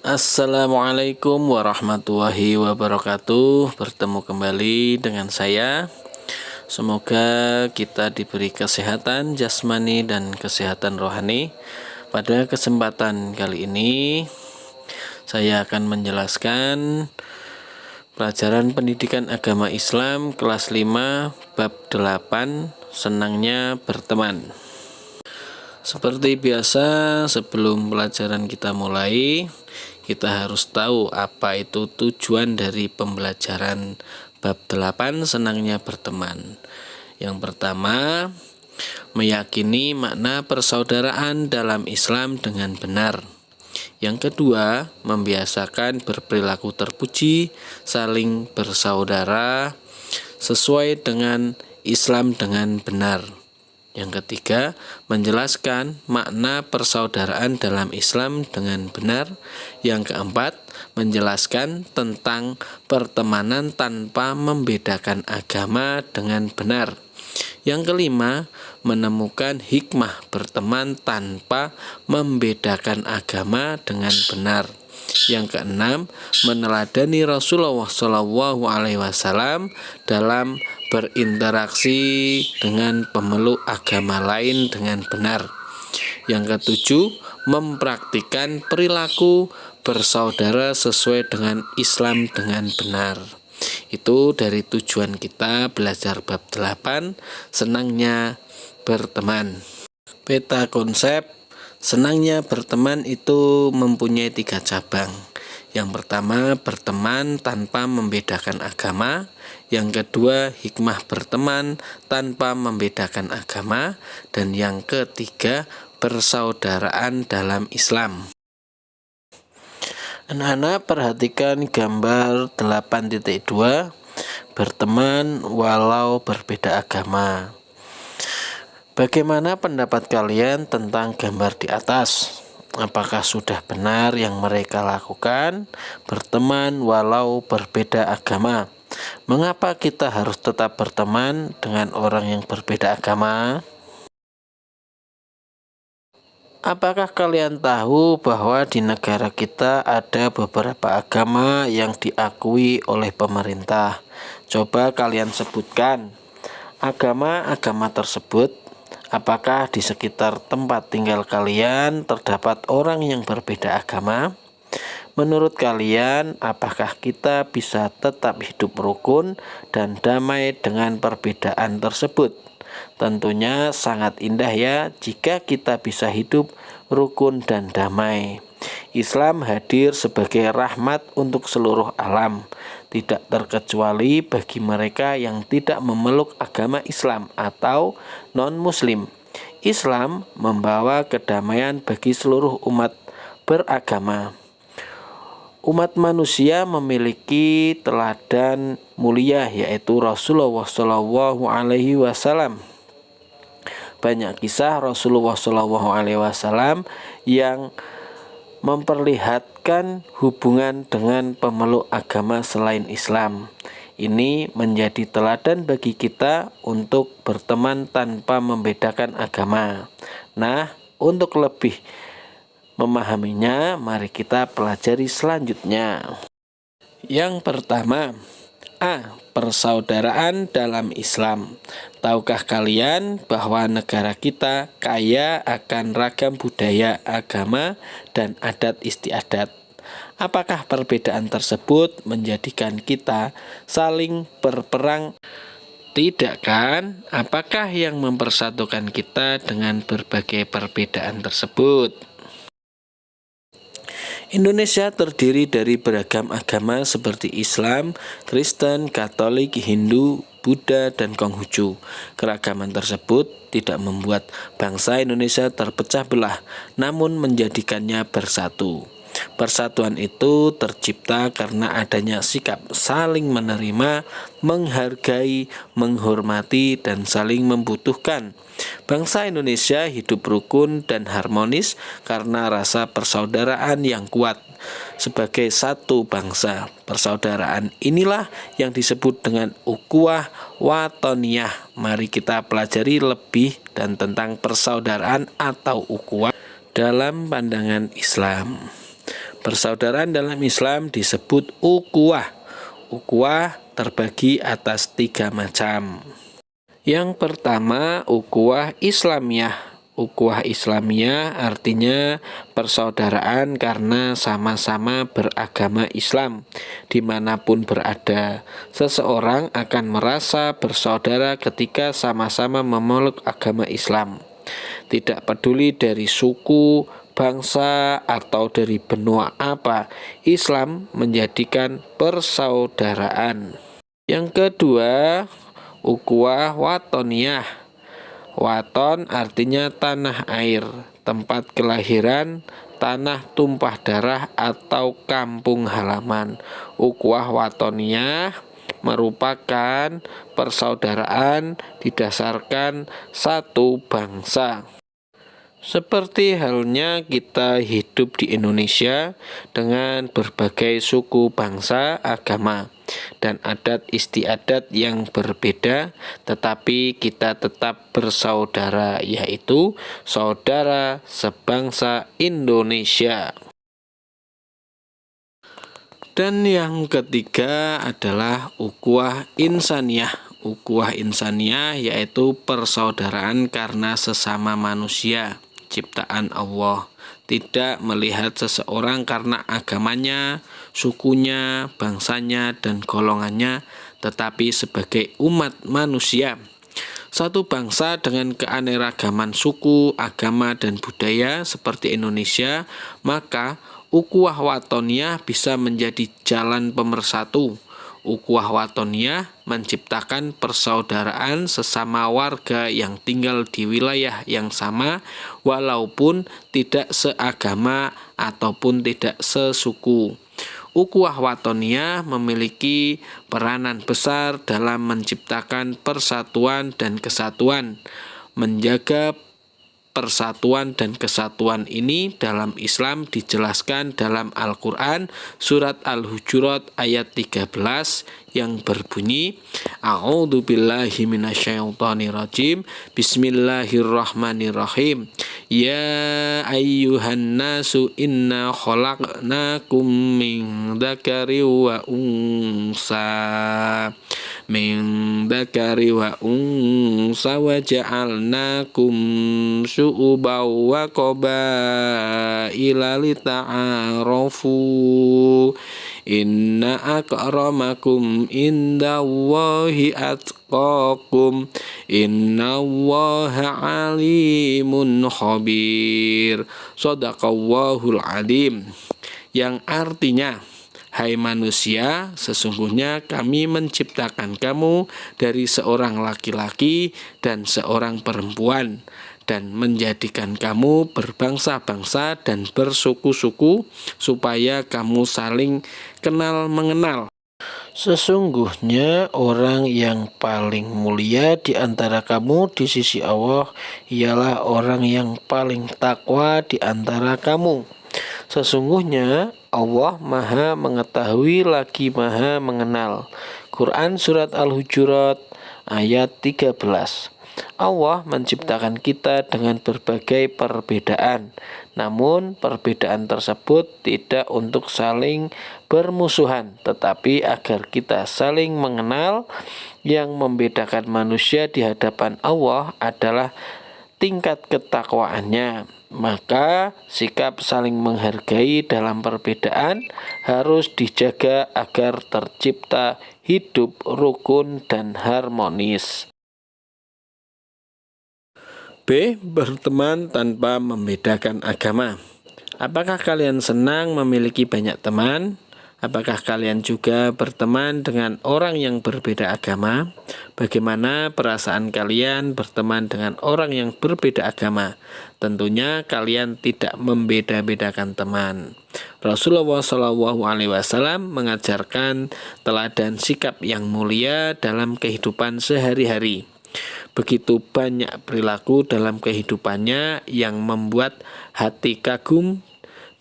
Assalamualaikum warahmatullahi wabarakatuh. Bertemu kembali dengan saya. Semoga kita diberi kesehatan jasmani dan kesehatan rohani. Pada kesempatan kali ini saya akan menjelaskan pelajaran pendidikan agama Islam kelas 5 bab 8, senangnya berteman. Seperti biasa, sebelum pelajaran kita mulai, kita harus tahu apa itu tujuan dari pembelajaran bab 8, senangnya berteman. Yang pertama, meyakini makna persaudaraan dalam Islam dengan benar. Yang kedua, membiasakan berperilaku terpuji, saling bersaudara sesuai dengan Islam dengan benar. Yang ketiga, menjelaskan makna persaudaraan dalam Islam dengan benar. Yang keempat, menjelaskan tentang pertemanan tanpa membedakan agama dengan benar. Yang kelima, menemukan hikmah berteman tanpa membedakan agama dengan benar. Yang keenam, meneladani Rasulullah SAW dalam berinteraksi dengan pemeluk agama lain dengan benar. Yang ketujuh, mempraktikkan perilaku bersaudara sesuai dengan Islam dengan benar. Itu dari tujuan kita belajar bab 8, senangnya berteman. Peta konsep senangnya berteman itu mempunyai 3 cabang. Yang pertama, berteman tanpa membedakan agama. Yang kedua, hikmah berteman tanpa membedakan agama. Dan yang ketiga, persaudaraan dalam Islam. Anak-anak perhatikan gambar 8.2, berteman walau berbeda agama. Bagaimana pendapat kalian tentang gambar di atas? Apakah sudah benar yang mereka lakukan, berteman walau berbeda agama? Mengapa kita harus tetap berteman dengan orang yang berbeda agama? Apakah kalian tahu bahwa di negara kita ada beberapa agama yang diakui oleh pemerintah? Coba kalian sebutkan agama-agama tersebut. Apakah di sekitar tempat tinggal kalian terdapat orang yang berbeda agama? Menurut kalian, apakah kita bisa tetap hidup rukun dan damai dengan perbedaan tersebut? Tentunya sangat indah ya jika kita bisa hidup rukun dan damai. Islam hadir sebagai rahmat untuk seluruh alam, tidak terkecuali bagi mereka yang tidak memeluk agama Islam atau non-muslim. Islam membawa kedamaian bagi seluruh umat beragama. Umat manusia memiliki teladan mulia yaitu Rasulullah SAW. Banyak kisah Rasulullah SAW yang memperlihatkan hubungan dengan pemeluk agama selain Islam. Ini menjadi teladan bagi kita untuk berteman tanpa membedakan agama. Nah, untuk lebih memahaminya, mari kita pelajari selanjutnya. Yang pertama, persaudaraan dalam Islam. Tahukah kalian bahwa negara kita kaya akan ragam budaya, agama, dan adat istiadat? Apakah perbedaan tersebut menjadikan kita saling berperang? Tidak kan? Apakah yang mempersatukan kita dengan berbagai perbedaan tersebut? Indonesia terdiri dari beragam agama seperti Islam, Kristen, Katolik, Hindu, Buddha, dan Konghucu. Keragaman tersebut tidak membuat bangsa Indonesia terpecah belah, namun menjadikannya bersatu. Persatuan itu tercipta karena adanya sikap saling menerima, menghargai, menghormati, dan saling membutuhkan. Bangsa Indonesia hidup rukun dan harmonis karena rasa persaudaraan yang kuat. Sebagai satu bangsa, persaudaraan inilah yang disebut dengan ukhuwah wathoniyah. Mari kita pelajari lebih dan tentang persaudaraan atau ukhuwah dalam pandangan Islam. Persaudaraan dalam Islam disebut ukhuwah. Ukhuwah terbagi atas 3 macam. Yang pertama, ukhuwah Islamiyah. Ukhuwah Islamiyah artinya persaudaraan karena sama-sama beragama Islam. Dimanapun berada, seseorang akan merasa bersaudara ketika sama-sama memeluk agama Islam. Tidak peduli dari suku, bangsa, atau dari benua apa, Islam menjadikan persaudaraan. Yang kedua, ukhuwah watoniyah. Waton artinya tanah air, tempat kelahiran, tanah tumpah darah atau kampung halaman. Ukhuwah watoniyah merupakan persaudaraan didasarkan satu bangsa. Seperti halnya kita hidup di Indonesia dengan berbagai suku, bangsa, agama, dan adat istiadat yang berbeda, tetapi kita tetap bersaudara, yaitu saudara sebangsa Indonesia. Dan yang ketiga adalah ukhuwah insaniyah. Ukhuwah insaniyah yaitu persaudaraan karena sesama manusia, ciptaan Allah. Tidak melihat seseorang karena agamanya, sukunya, bangsanya, dan golongannya, tetapi sebagai umat manusia. Satu bangsa dengan keanekaragaman suku, agama, dan budaya seperti Indonesia, maka ukhuwah watoniyah bisa menjadi jalan pemersatu. Ukhuwah watoniyah menciptakan persaudaraan sesama warga yang tinggal di wilayah yang sama walaupun tidak seagama ataupun tidak sesuku. Ukhuwah watoniyah memiliki peranan besar dalam menciptakan persatuan dan kesatuan. Menjaga persatuan dan kesatuan ini dalam Islam dijelaskan dalam Al-Quran surat Al-Hujurat ayat 13 yang berbunyi, A'udzubillahi minasyaitonirrajim, Bismillahirrahmanirrahim. Ya ayyuhan nasu inna khalaqnakum min dzakari wa unsa wa ja'alnakum syu'uban wa qabaila lita'arafu inna akramakum indallahi atqakum innallaha alimun khabir. Shadaqallahul alim. Yang artinya, hai manusia, sesungguhnya kami menciptakan kamu dari seorang laki-laki dan seorang perempuan, dan menjadikan kamu berbangsa-bangsa dan bersuku-suku, supaya kamu saling kenal mengenal. Sesungguhnya orang yang paling mulia di antara kamu di sisi Allah ialah orang yang paling takwa di antara kamu. Sesungguhnya Allah Maha Mengetahui lagi Maha Mengenal. Quran Surat Al-Hujurat ayat 13. Allah menciptakan kita dengan berbagai perbedaan, namun perbedaan tersebut tidak untuk saling bermusuhan, tetapi agar kita saling mengenal. Yang membedakan manusia di hadapan Allah adalah tingkat ketakwaannya. Maka sikap saling menghargai dalam perbedaan harus dijaga agar tercipta hidup rukun dan harmonis. B. Berteman tanpa membedakan agama. Apakah kalian senang memiliki banyak teman? Apakah kalian juga berteman dengan orang yang berbeda agama? Bagaimana perasaan kalian berteman dengan orang yang berbeda agama? Tentunya kalian tidak membeda-bedakan teman. Rasulullah SAW mengajarkan teladan sikap yang mulia dalam kehidupan sehari-hari. Begitu banyak perilaku dalam kehidupannya yang membuat hati kagum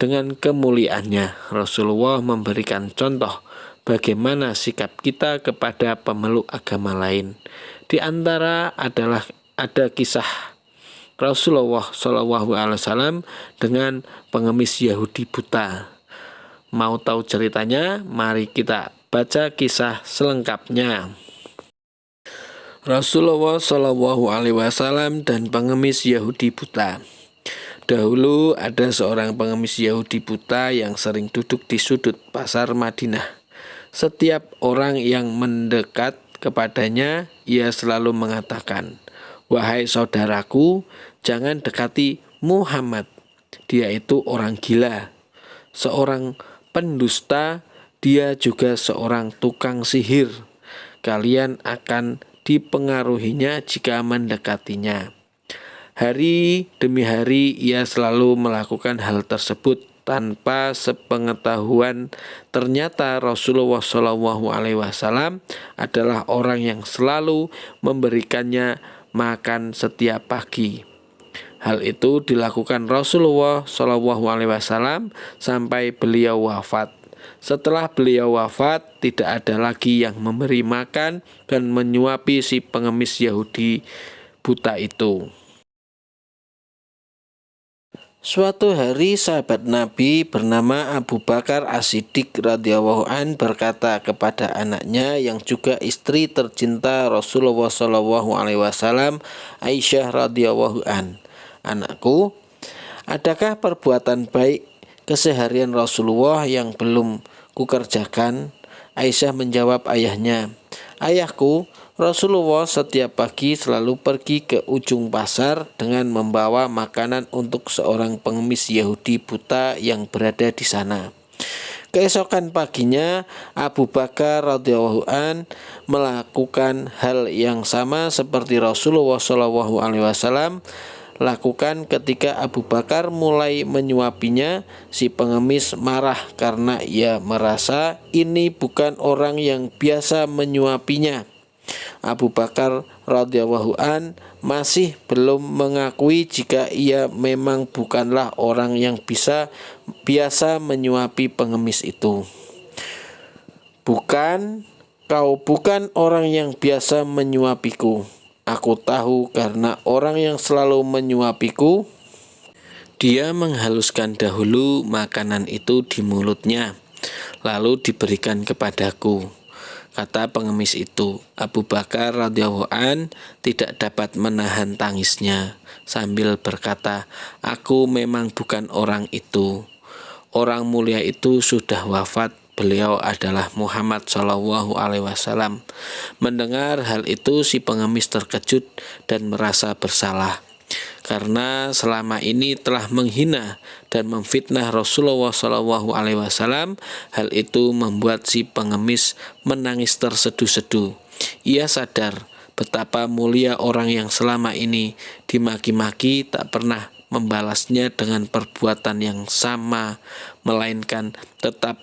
dengan kemuliaannya. Rasulullah memberikan contoh bagaimana sikap kita kepada pemeluk agama lain. Di antara ada kisah Rasulullah SAW dengan pengemis Yahudi buta. Mau tahu ceritanya? Mari kita baca kisah selengkapnya. Rasulullah Shallallahu Alaihi Wasallam dan pengemis Yahudi buta. Dahulu ada seorang pengemis Yahudi buta yang sering duduk di sudut pasar Madinah. Setiap orang yang mendekat kepadanya, ia selalu mengatakan, "Wahai saudaraku, jangan dekati Muhammad. Dia itu orang gila, seorang pendusta, dia juga seorang tukang sihir. Kalian akan dipengaruhinya jika mendekatinya." Hari demi hari ia selalu melakukan hal tersebut tanpa sepengetahuan. Ternyata Rasulullah SAW adalah orang yang selalu memberikannya makan setiap pagi. Hal itu dilakukan Rasulullah SAW sampai beliau wafat. Setelah beliau wafat, tidak ada lagi yang memberi makan dan menyuapi si pengemis Yahudi buta itu. Suatu hari sahabat Nabi bernama Abu Bakar As-Siddiq radhiyallahu an berkata kepada anaknya yang juga istri tercinta Rasulullah SAW, Aisyah radhiyallahu an, "Anakku, adakah perbuatan baik keseharian Rasulullah yang belum kukerjakan?" Aisyah menjawab ayahnya, "Ayahku, Rasulullah setiap pagi selalu pergi ke ujung pasar dengan membawa makanan untuk seorang pengemis Yahudi buta yang berada di sana." Keesokan paginya Abu Bakar radhiyallahu an melakukan hal yang sama seperti Rasulullah SAW lakukan. Ketika Abu Bakar mulai menyuapinya, si pengemis marah karena ia merasa ini bukan orang yang biasa menyuapinya. Abu Bakar radhiyallahu an masih belum mengakui jika ia memang bukanlah orang yang biasa menyuapi pengemis itu. Kau bukan orang yang biasa menyuapiku. Aku tahu karena orang yang selalu menyuapiku, dia menghaluskan dahulu makanan itu di mulutnya, lalu diberikan kepadaku," kata pengemis itu. Abu Bakar radhiyallahu an tidak dapat menahan tangisnya sambil berkata, "Aku memang bukan orang itu. Orang mulia itu sudah wafat. Beliau adalah Muhammad SAW." Mendengar hal itu, si pengemis terkejut dan merasa bersalah karena selama ini telah menghina dan memfitnah Rasulullah SAW. Hal itu membuat si pengemis menangis terseduh-seduh. Ia sadar betapa mulia orang yang selama ini dimaki-maki tak pernah membalasnya dengan perbuatan yang sama, melainkan tetap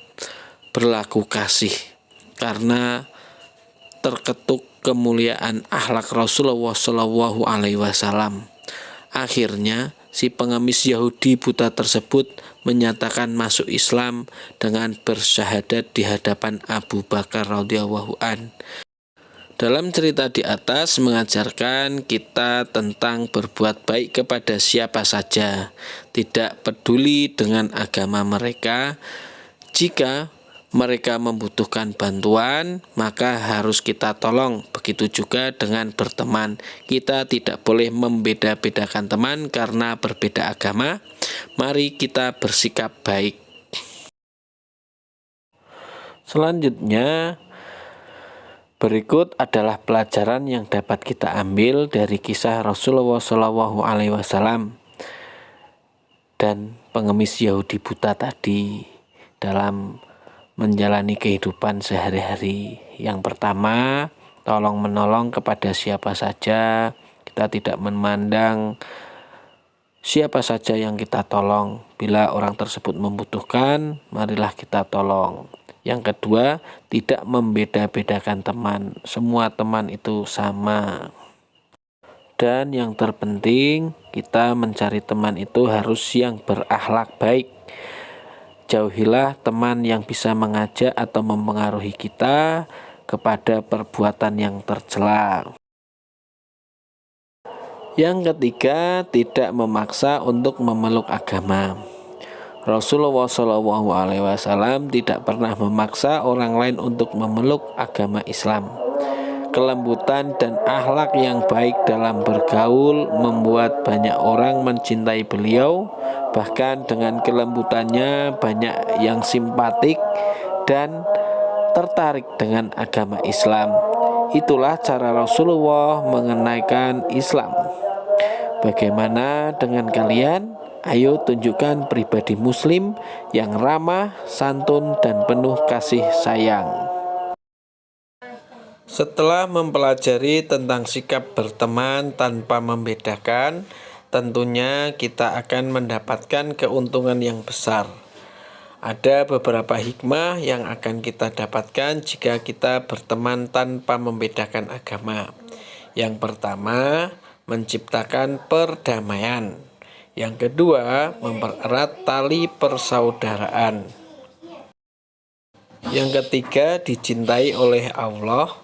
berlaku kasih karena terketuk kemuliaan akhlak Rasulullah SAW. Akhirnya si pengemis Yahudi buta tersebut menyatakan masuk Islam dengan bersyahadat di hadapan Abu Bakar radhiyallahu an. Dalam cerita di atas mengajarkan kita tentang berbuat baik kepada siapa saja, tidak peduli dengan agama mereka. Jika mereka membutuhkan bantuan, maka harus kita tolong. Begitu juga dengan berteman. Kita tidak boleh membeda-bedakan teman karena berbeda agama. Mari kita bersikap baik. Selanjutnya, berikut adalah pelajaran yang dapat kita ambil dari kisah Rasulullah SAW dan pengemis Yahudi buta tadi dalam menjalani kehidupan sehari-hari. Yang pertama, tolong menolong kepada siapa saja. Kita tidak memandang siapa saja yang kita tolong. Bila orang tersebut membutuhkan, marilah kita tolong. Yang kedua, tidak membeda-bedakan teman. Semua teman itu sama. Dan yang terpenting, kita mencari teman itu harus yang berakhlak baik. Jauhilah teman yang bisa mengajak atau mempengaruhi kita kepada perbuatan yang tercela. Yang ketiga, tidak memaksa untuk memeluk agama. Rasulullah SAW tidak pernah memaksa orang lain untuk memeluk agama Islam. Kelembutan dan akhlak yang baik dalam bergaul membuat banyak orang mencintai beliau. Bahkan dengan kelembutannya banyak yang simpatik dan tertarik dengan agama Islam. Itulah cara Rasulullah mengenaikan Islam. Bagaimana dengan kalian? Ayo tunjukkan pribadi muslim yang ramah, santun, dan penuh kasih sayang. Setelah mempelajari tentang sikap berteman tanpa membedakan, tentunya kita akan mendapatkan keuntungan yang besar. Ada beberapa hikmah yang akan kita dapatkan jika kita berteman tanpa membedakan agama. Yang pertama, menciptakan perdamaian. Yang kedua, mempererat tali persaudaraan. Yang ketiga, dicintai oleh Allah.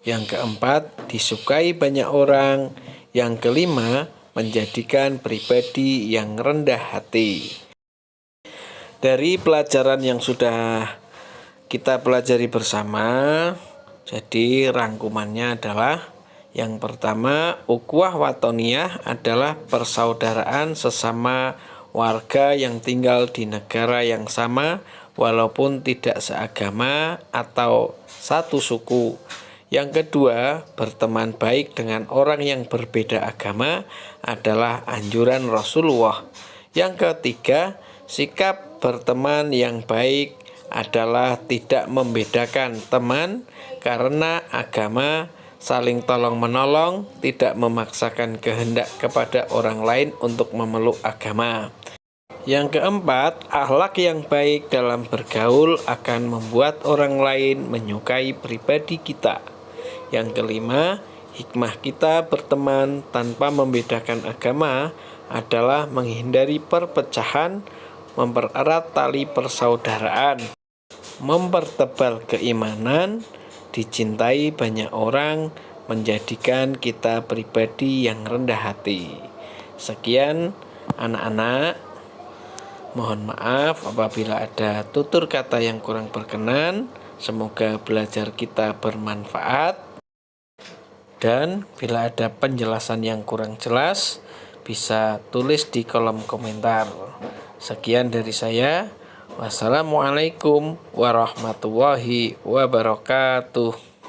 Yang keempat, disukai banyak orang. Yang kelima, menjadikan pribadi yang rendah hati. Dari pelajaran yang sudah kita pelajari bersama, jadi rangkumannya adalah yang pertama, ukhuwah watoniyah adalah persaudaraan sesama warga yang tinggal di negara yang sama walaupun tidak seagama atau satu suku. Yang kedua, berteman baik dengan orang yang berbeda agama adalah anjuran Rasulullah. Yang ketiga, sikap berteman yang baik adalah tidak membedakan teman karena agama, saling tolong-menolong, tidak memaksakan kehendak kepada orang lain untuk memeluk agama. Yang keempat, akhlak yang baik dalam bergaul akan membuat orang lain menyukai pribadi kita. Yang kelima, hikmah kita berteman tanpa membedakan agama adalah menghindari perpecahan, mempererat tali persaudaraan, mempertebal keimanan, dicintai banyak orang, menjadikan kita pribadi yang rendah hati. Sekian anak-anak, mohon maaf apabila ada tutur kata yang kurang berkenan. Semoga belajar kita bermanfaat. Dan bila ada penjelasan yang kurang jelas, bisa tulis di kolom komentar. Sekian dari saya. Wassalamualaikum warahmatullahi wabarakatuh.